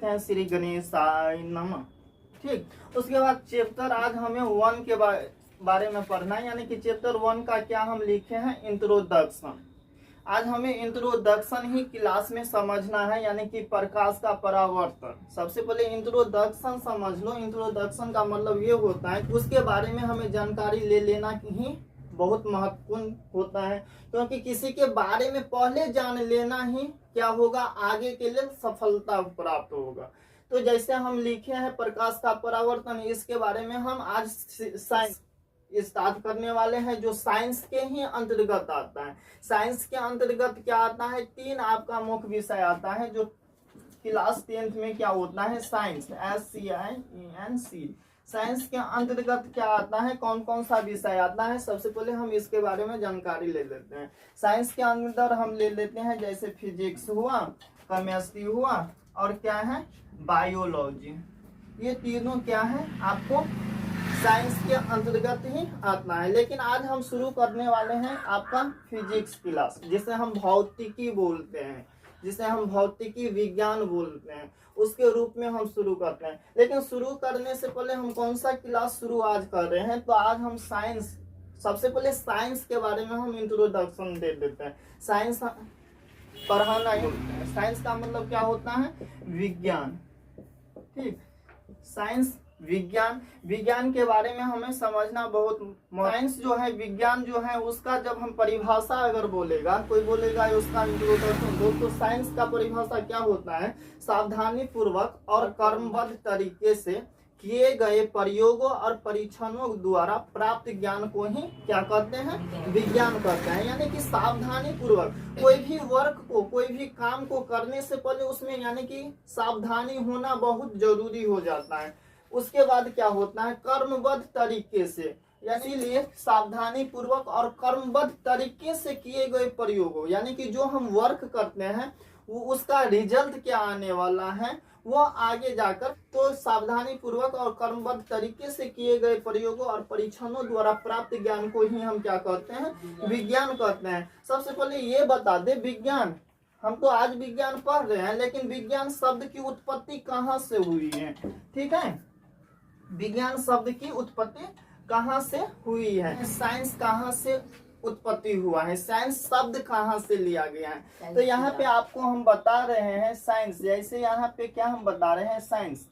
लिखे हैं श्री गणेशाय नमः। ठीक, उसके बाद चैप्टर आज हमें 1 के बारे में पढ़ना है, यानी कि चैप्टर 1 का क्या हम लिखे हैं, इंट्रोडक्शन। आज हमें इंट्रोडक्शन ही क्लास में समझना है, यानी कि प्रकाश का परावर्तन। सबसे पहले इंट्रोडक्शन समझ लो। इंट्रोडक्शन का मतलब ये होता है कि उसके बारे में हमें जानकारी ले लेना ही बहुत महत्वपूर्ण होता है, क्योंकि किसी के बारे में पहले जान लेना ही क्या होगा, आगे के लिए सफलता प्राप्त होगा। तो जैसे हम लिखे हैं प्रकाश का परावर्तन, इसके बारे में हम आज साइंस स्टार्ट करने वाले हैं, जो साइंस के ही अंतर्गत आता है। साइंस के अंतर्गत क्या आता है, 3 आपका मुख्य विषय आता है, जो क्लास 10th में क्या होता है, साइंस, SCIENC। साइंस के अंतर्गत क्या आता है, कौन कौन सा विषय आता है, सबसे पहले हम इसके बारे में जानकारी ले लेते हैं। साइंस के अंदर हम ले लेते हैं जैसे फिजिक्स हुआ, केमिस्ट्री हुआ, और क्या है, बायोलॉजी। ये तीनों क्या है, आपको साइंस के अंतर्गत ही आता है। लेकिन आज हम शुरू करने वाले हैं आपका फिजिक्स क्लास, जिसे हम भौतिकी बोलते हैं, जिसे हम भौतिकी विज्ञान बोलते हैं, उसके रूप में हम शुरू करते हैं। लेकिन शुरू करने से पहले हम कौन सा क्लास शुरू आज कर रहे हैं, तो आज हम साइंस, सबसे पहले साइंस के बारे में हम इंट्रोडक्शन दे देते हैं। साइंस पढ़ाना ही होता है। साइंस का मतलब क्या होता है, विज्ञान। ठीक, साइंस विज्ञान, विज्ञान के बारे में हमें समझना बहुत। साइंस जो है, विज्ञान जो है, उसका जब हम परिभाषा अगर बोलेगा, कोई बोलेगा उसका इंट्रोडक्शन दो, तो साइंस का परिभाषा क्या होता है, सावधानी पूर्वक और कर्मबद्ध तरीके से किए गए प्रयोगों और परीक्षणों द्वारा प्राप्त ज्ञान को ही क्या कहते हैं, विज्ञान कहते हैं। यानी कि सावधानी पूर्वक कोई भी वर्क को, कोई भी काम को करने से पहले उसमें यानी कि सावधानी होना बहुत जरूरी हो जाता है। उसके बाद क्या होता है, कर्मबद्ध तरीके से, इसीलिए सावधानी पूर्वक और कर्मबद्ध तरीके से किए गए प्रयोगों, यानी कि जो हम वर्क करते हैं वो उसका रिजल्ट क्या आने वाला है, वो आगे जाकर, तो सावधानी पूर्वक और कर्मबद्ध तरीके से किए गए प्रयोगों और परीक्षणों द्वारा प्राप्त ज्ञान को ही हम क्या कहते हैं, विज्ञान कहते हैं। सबसे पहले ये बता दे, विज्ञान, हम तो आज विज्ञान पढ़ रहे हैं, लेकिन विज्ञान शब्द की उत्पत्ति कहाँ से हुई है, ठीक है, विज्ञान शब्द की उत्पत्ति कहाँ से हुई है, साइंस कहाँ से उत्पत्ति हुआ है, साइंस शब्द कहाँ से लिया गया है। तो यहाँ पे आपको हम बता रहे हैं साइंस, जैसे यहाँ पे क्या हम बता रहे हैं, साइंस,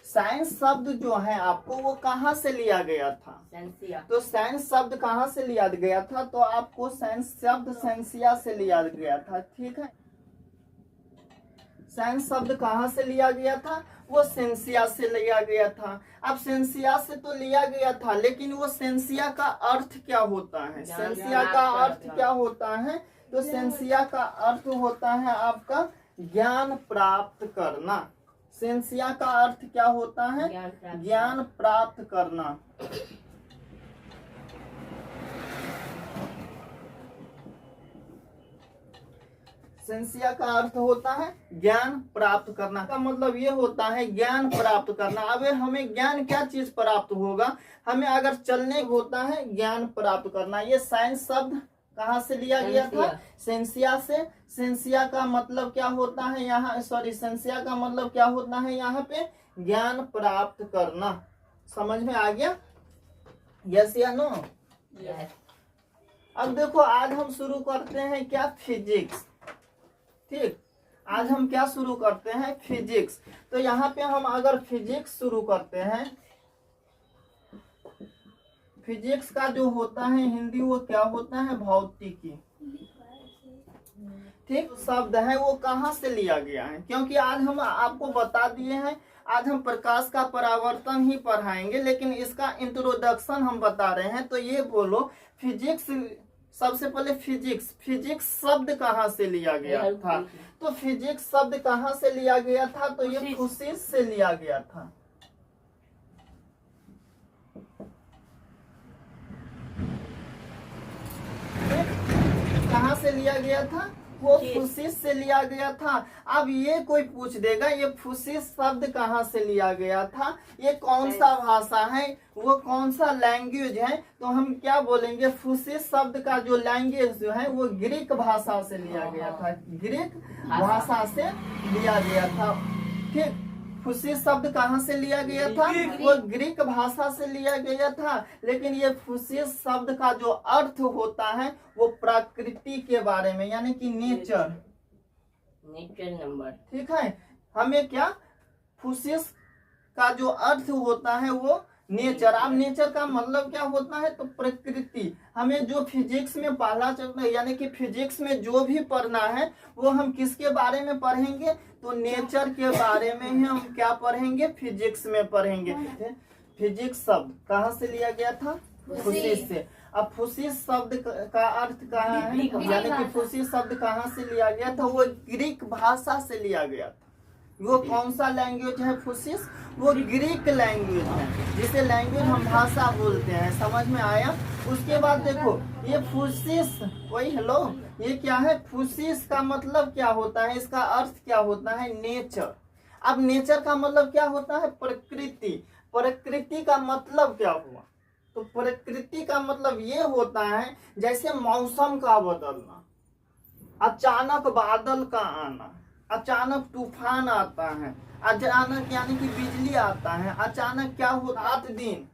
साइंस शब्द जो है आपको वो कहाँ से लिया गया था, तो साइंस शब्द कहाँ से लिया गया था, तो आपको साइंस शब्द सेंसिया से लिया गया था। ठीक है, साइंस शब्द कहाँ से लिया गया था, वो सेंसिया से लिया गया था। अब सेंसिया से तो लिया गया था, लेकिन वो सेंसिया का अर्थ क्या होता है, सेंसिया का अर्थ क्या होता है, तो सेंसिया का अर्थ होता है आपका ज्ञान प्राप्त करना। सेंसिया का अर्थ क्या होता है, ज्ञान प्राप्त करना। सेंसिया का अर्थ होता है ज्ञान प्राप्त करना, का मतलब ये होता है ज्ञान प्राप्त करना। अब हमें ज्ञान क्या चीज प्राप्त होगा, हमें अगर चलने होता है ज्ञान प्राप्त करना। ये साइंस शब्द कहाँ से लिया गया था, सेंसिया से। सेंसिया का मतलब क्या होता है यहाँ, सॉरी, सेंसिया का मतलब क्या होता है यहाँ पे, ज्ञान प्राप्त करना। समझ में आ गया, यस या नो? अब देखो, आज हम शुरू करते हैं क्या, फिजिक्स। ठीक, आज हम क्या शुरू करते हैं, फिजिक्स। तो यहाँ पे हम अगर फिजिक्स शुरू करते हैं, फिजिक्स का जो होता है हिंदी, वो क्या होता है, भौतिकी। ठीक, शब्द है वो कहाँ से लिया गया है, क्योंकि आज हम आपको बता दिए हैं, आज हम प्रकाश का परावर्तन ही पढ़ाएंगे, लेकिन इसका इंट्रोडक्शन हम बता रहे हैं। तो ये बोलो, फिजिक्स, सबसे पहले फिजिक्स, फिजिक्स शब्द कहाँ से लिया गया था, तो फिजिक्स शब्द कहाँ से लिया गया था, तो ये फुसिस से लिया गया था। कहाँ से लिया गया था, वो फुसिस से लिया गया था। अब ये कोई पूछ देगा ये फुसिस शब्द कहाँ से लिया गया था, ये कौन सा भाषा है, वो कौन सा लैंग्वेज है, तो हम क्या बोलेंगे फुसिस शब्द का जो लैंग्वेज जो है वो ग्रीक भाषा से लिया गया था, ग्रीक भाषा से लिया गया था। ठीक, फुसिस शब्द कहाँ से लिया गया था, वो ग्रीक भाषा से लिया गया था। लेकिन ये फुसिस शब्द का जो अर्थ होता है वो प्रकृति के बारे में, यानी कि नेचर नंबर। ठीक है, हमें क्या फुसिस का जो अर्थ होता है वो नेचर। अब नेचर का मतलब क्या होता है, तो प्रकृति। हमें जो फिजिक्स में पहला चलता है, यानी कि फिजिक्स में जो भी पढ़ना है वो हम किसके बारे में पढ़ेंगे, तो नेचर के बारे में ही हम क्या पढ़ेंगे, फिजिक्स में पढ़ेंगे। फिजिक्स शब्द कहाँ से लिया गया था, फुसिस से। अब फुसिस शब्द का अर्थ कहाँ है, यानी कि फुसिस शब्द कहाँ से लिया गया था, वो ग्रीक भाषा से लिया गया था। वो कौन सा लैंग्वेज है फुसिस, वो ग्रीक लैंग्वेज है, जिसे लैंग्वेज हम भाषा बोलते हैं। समझ में आया। उसके बाद देखो ये फुसिस, वही हेलो, ये क्या है, फुसिस का मतलब क्या होता है, इसका अर्थ क्या होता है, नेचर। अब नेचर का मतलब क्या होता है, प्रकृति। प्रकृति का मतलब क्या हुआ, तो प्रकृति का मतलब ये होता है जैसे मौसम का बदलना, अचानक बादल का आना, अचानक तूफान आता है, अचानक यानी कि बिजली आता है, अचानक क्या हो, रात दिन,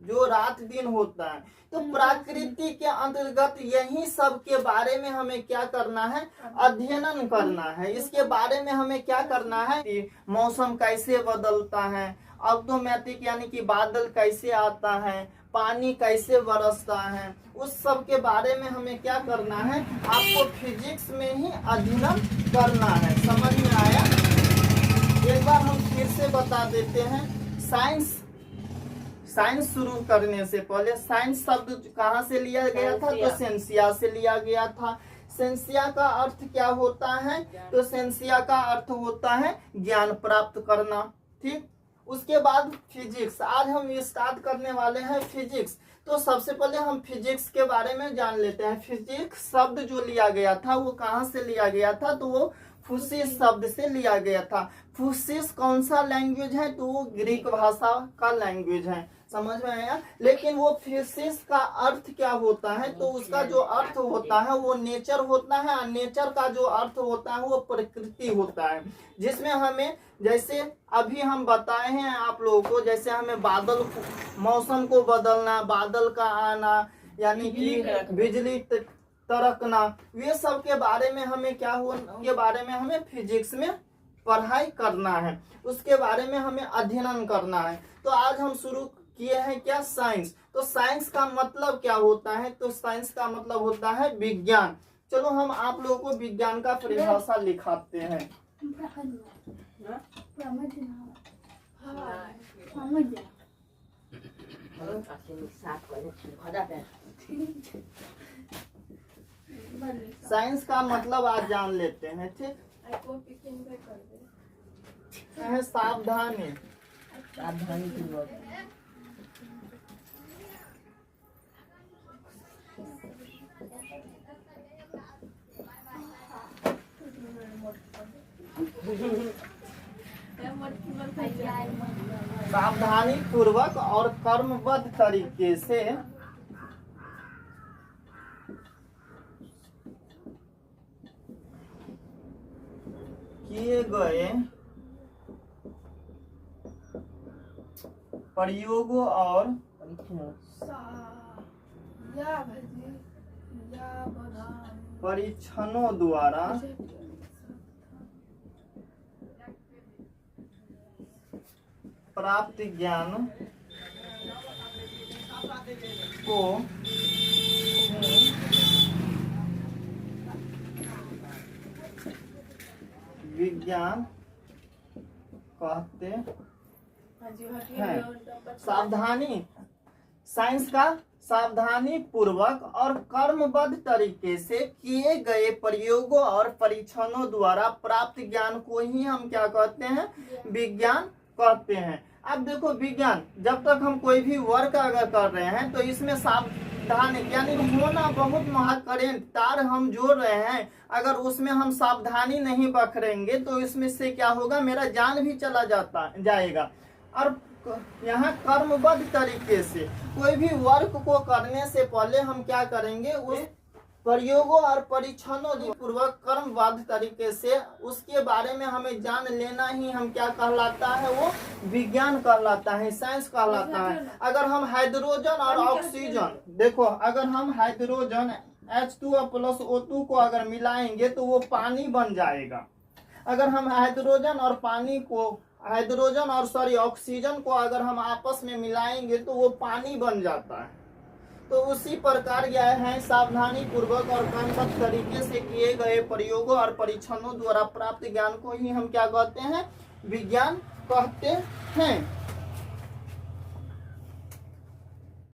जो रात दिन होता है। तो प्रकृति के अंतर्गत यही सब के बारे में हमें क्या करना है, अध्ययन करना है। इसके बारे में हमें क्या करना है, मौसम कैसे बदलता है, ऑटोमेटिक यानी कि बादल कैसे आता है, पानी कैसे बरसता है, उस सब के बारे में हमें क्या करना है, आपको फिजिक्स में ही अध्ययन करना है। समझ में आया। एक बार हम फिर से बता देते हैं, साइंस शुरू करने से पहले साइंस शब्द कहाँ से लिया गया था, तो सेंसिया से लिया गया था। सेंसिया का अर्थ क्या होता है, तो सेंसिया का अर्थ होता है ज्ञान प्राप्त करना। ठीक, उसके बाद फिजिक्स, आज हम स्टार्ट करने वाले हैं फिजिक्स। तो सबसे पहले हम फिजिक्स के बारे में जान लेते हैं। फिजिक्स शब्द जो लिया गया था वो कहाँ से लिया गया था, तो वो फुसिस शब्द से लिया गया था। फुसिस कौन सा लैंग्वेज है, तो वो ग्रीक भाषा का लैंग्वेज है। समझ में आया। लेकिन वो फिजिक्स का अर्थ क्या होता है, तो उसका जो अर्थ होता है वो नेचर होता है, और नेचर का जो अर्थ होता है वो प्रकृति होता है, जिसमें हमें जैसे अभी हम बताए हैं आप लोगों को, जैसे हमें बादल, मौसम को बदलना, बादल का आना, यानी कि बिजली तरकना, ये सब के बारे में हमें क्या हुआ, के बारे में हमें फिजिक्स में पढ़ाई करना है, उसके बारे में हमें अध्ययन करना है। तो आज हम शुरू किए हैं क्या, साइंस। तो साइंस का मतलब क्या होता है, तो साइंस का मतलब होता है विज्ञान। चलो हम आप लोगों को विज्ञान का परिभाषा लिखाते हैं। साइंस का मतलब आज जान लेते हैं। ठीक है, सावधानी, सावधानी पूर्वक। सावधानी पूर्वक और कर्मबद्ध तरीके से किए गए प्रयोगों और परीक्षणों द्वारा प्राप्त ज्ञान को विज्ञान कहते हैं। सावधानी, साइंस का सावधानी पूर्वक और कर्मबद्ध तरीके से किए गए प्रयोगों और परीक्षणों द्वारा प्राप्त ज्ञान को ही हम क्या कहते हैं, विज्ञान कहते हैं। अब देखो विज्ञान, जब तक हम कोई भी वर्क अगर कर रहे हैं तो इसमें सावधानिक यानी होना बहुत महत्व। करेंट तार हम जोड़ रहे हैं, अगर उसमें हम सावधानी नहीं बरतेंगे तो इसमें से क्या होगा, मेरा जान भी चला जाएगा। और यहाँ कर्मबद्ध तरीके से कोई भी वर्क को करने से पहले हम क्या करेंगे, उस प्रयोगों और परीक्षणों पूर्वक कर्मबद्ध तरीके से उसके बारे में हमें जान लेना ही हम क्या कहलाता है, वो विज्ञान कहलाता है, साइंस कहलाता है। अगर हम हाइड्रोजन और ऑक्सीजन, देखो अगर हम हाइड्रोजन H2O प्लस O2 को अगर मिलाएंगे तो वो पानी बन जाएगा। अगर हम ऑक्सीजन को अगर हम आपस में मिलाएंगे तो वो पानी बन जाता है। तो उसी प्रकार यह है, सावधानी पूर्वक और क्रमबद्ध तरीके से किए गए प्रयोगों और परीक्षणों द्वारा प्राप्त ज्ञान को ही हम क्या कहते हैं, विज्ञान कहते हैं।